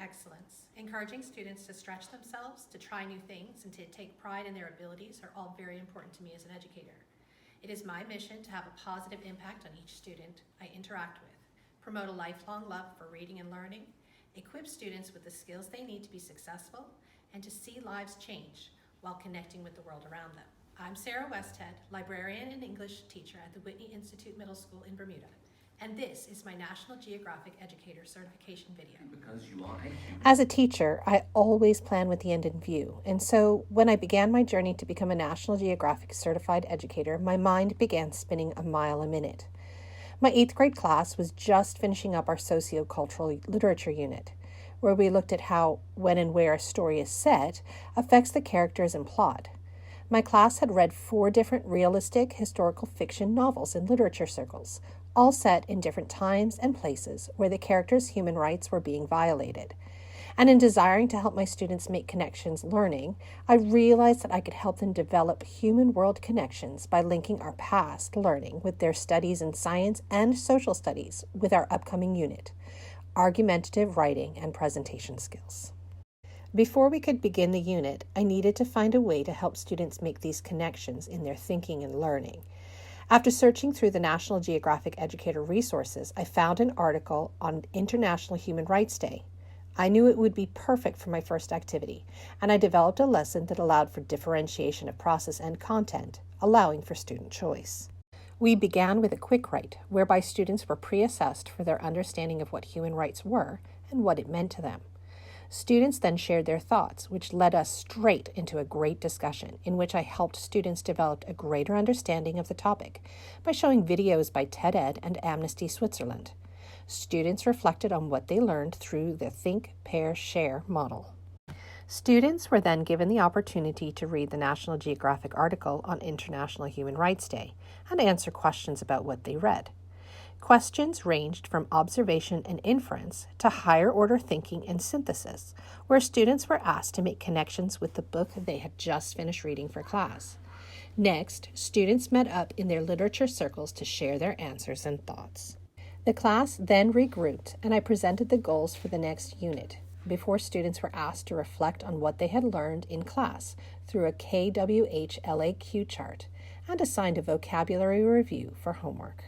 excellence, encouraging students to stretch themselves, to try new things, and to take pride in their abilities are all very important to me as an educator. It is my mission to have a positive impact on each student I interact with, promote a lifelong love for reading and learning, equip students with the skills they need to be successful, and to see lives change while connecting with the world around them. I'm Sarah Westhead, librarian and English teacher at the Whitney Institute Middle School in Bermuda, and this is my National Geographic Educator certification video. As a teacher, I always plan with the end in view, and so when I began my journey to become a National Geographic certified educator, my mind began spinning a mile a minute. My 8th grade class was just finishing up our sociocultural literature unit, where we looked at how, when and where a story is set, affects the characters and plot. My class had read 4 different realistic historical fiction novels in literature circles, all set in different times and places where the characters' human rights were being violated. And in desiring to help my students make connections learning, I realized that I could help them develop human world connections by linking our past learning with their studies in science and social studies with our upcoming unit, argumentative writing and presentation skills. Before we could begin the unit, I needed to find a way to help students make these connections in their thinking and learning. After searching through the National Geographic Educator resources, I found an article on International Human Rights Day. I knew it would be perfect for my first activity, and I developed a lesson that allowed for differentiation of process and content, allowing for student choice. We began with a quick write, whereby students were pre-assessed for their understanding of what human rights were and what it meant to them. Students then shared their thoughts, which led us straight into a great discussion in which I helped students develop a greater understanding of the topic by showing videos by TED Ed and Amnesty Switzerland. Students reflected on what they learned through the Think, Pair, Share model. Students were then given the opportunity to read the National Geographic article on International Human Rights Day and answer questions about what they read. Questions ranged from observation and inference to higher order thinking and synthesis, where students were asked to make connections with the book they had just finished reading for class. Next, students met up in their literature circles to share their answers and thoughts. The class then regrouped, and I presented the goals for the next unit before students were asked to reflect on what they had learned in class through a KWH-LAQ chart and assigned a vocabulary review for homework.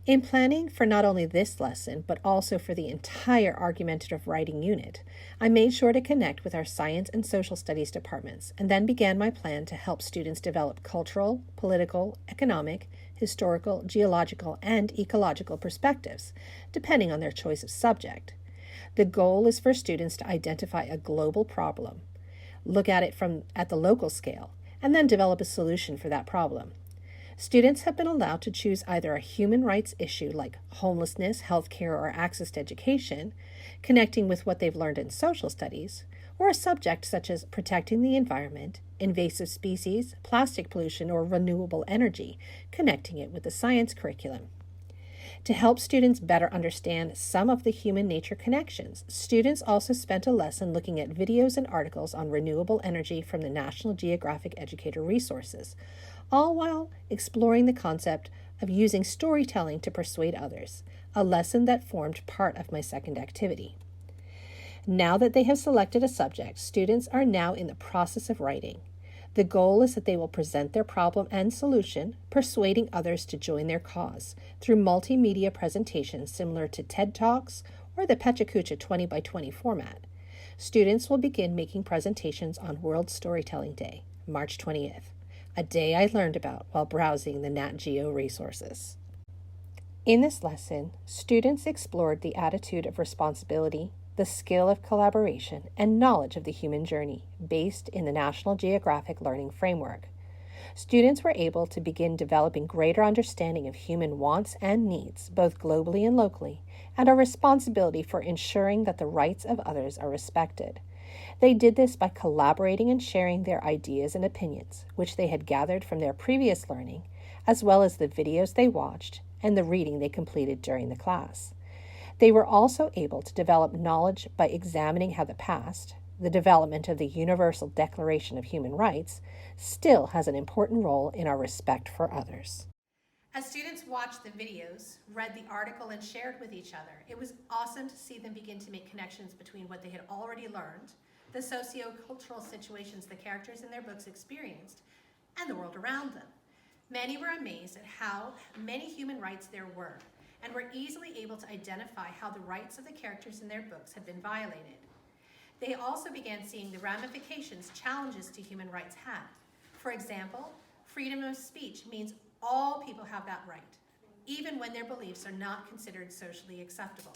In planning for not only this lesson, but also for the entire argumentative writing unit, I made sure to connect with our science and social studies departments and then began my plan to help students develop cultural, political, economic, historical, geological, and ecological perspectives, depending on their choice of subject. The goal is for students to identify a global problem, look at it at the local scale, and then develop a solution for that problem. Students have been allowed to choose either a human rights issue like homelessness, healthcare, or access to education, connecting with what they've learned in social studies, or a subject such as protecting the environment, invasive species, plastic pollution, or renewable energy, connecting it with the science curriculum. To help students better understand some of the human nature connections, students also spent a lesson looking at videos and articles on renewable energy from the National Geographic Educator resources, all while exploring the concept of using storytelling to persuade others, a lesson that formed part of my second activity. Now that they have selected a subject, students are now in the process of writing. The goal is that they will present their problem and solution, persuading others to join their cause through multimedia presentations similar to TED Talks or the Pechakucha 20 by 20 format. Students will begin making presentations on World Storytelling Day, March 20th, a day I learned about while browsing the Nat Geo resources. In this lesson, students explored the attitude of responsibility, the skill of collaboration, and knowledge of the human journey based in the National Geographic Learning Framework. Students were able to begin developing greater understanding of human wants and needs, both globally and locally, and a responsibility for ensuring that the rights of others are respected. They did this by collaborating and sharing their ideas and opinions, which they had gathered from their previous learning, as well as the videos they watched and the reading they completed during the class. They were also able to develop knowledge by examining how the past, the development of the Universal Declaration of Human Rights, still has an important role in our respect for others. As students watched the videos, read the article, and shared with each other, it was awesome to see them begin to make connections between what they had already learned, the socio-cultural situations the characters in their books experienced, and the world around them. Many were amazed at how many human rights there were, and were easily able to identify how the rights of the characters in their books had been violated. They also began seeing the ramifications challenges to human rights had. For example, freedom of speech means all people have that right, even when their beliefs are not considered socially acceptable.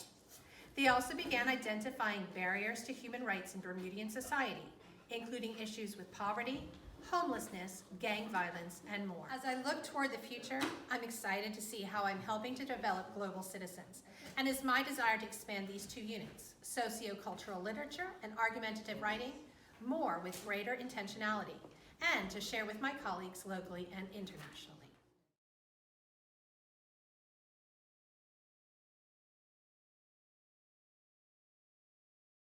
They also began identifying barriers to human rights in Bermudian society, including issues with poverty, homelessness, gang violence, and more. As I look toward the future, I'm excited to see how I'm helping to develop global citizens, and it's my desire to expand these two units, sociocultural literature and argumentative writing, more with greater intentionality, and to share with my colleagues locally and internationally.